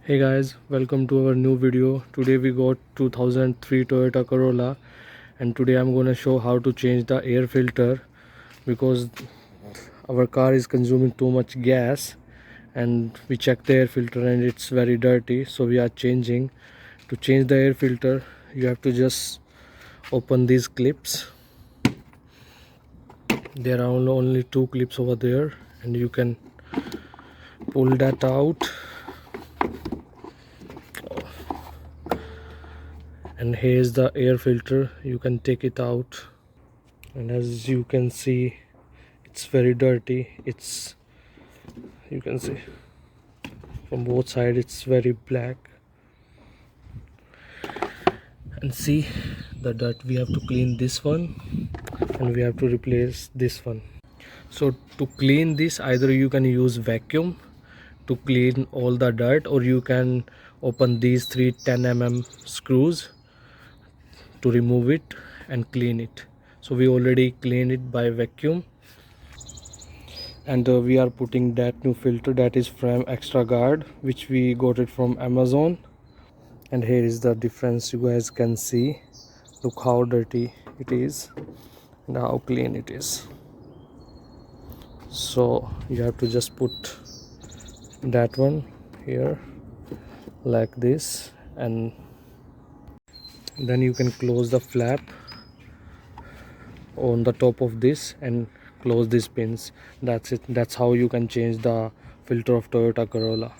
Hey guys, welcome to our new video. Today we got 2003 Toyota Corolla, and today I'm gonna show how to change the air filter because our car is consuming too much gas, and we checked the air filter and it's very dirty, so we are changing. To change the air filter, you have to just open these clips. There are only two clips over there, and you can pull that out. And here's the air filter. You can take it out, and as you can see, it's very dirty. You can see from both sides it's very black, and see the dirt. We have to clean this one and we have to replace this one. So to clean this, either you can use vacuum to clean all the dirt, or you can open these three 10 mm screws to remove it and clean it. So we already cleaned it by vacuum, and we are putting that new filter that is from Extra Guard, which we got it from Amazon. And here is the difference. You guys can see, look how dirty it is and how clean it is. So you have to just put that one here like this, and then you can close the flap on the top of this and close these pins. That's it. That's how you can change the filter of Toyota Corolla.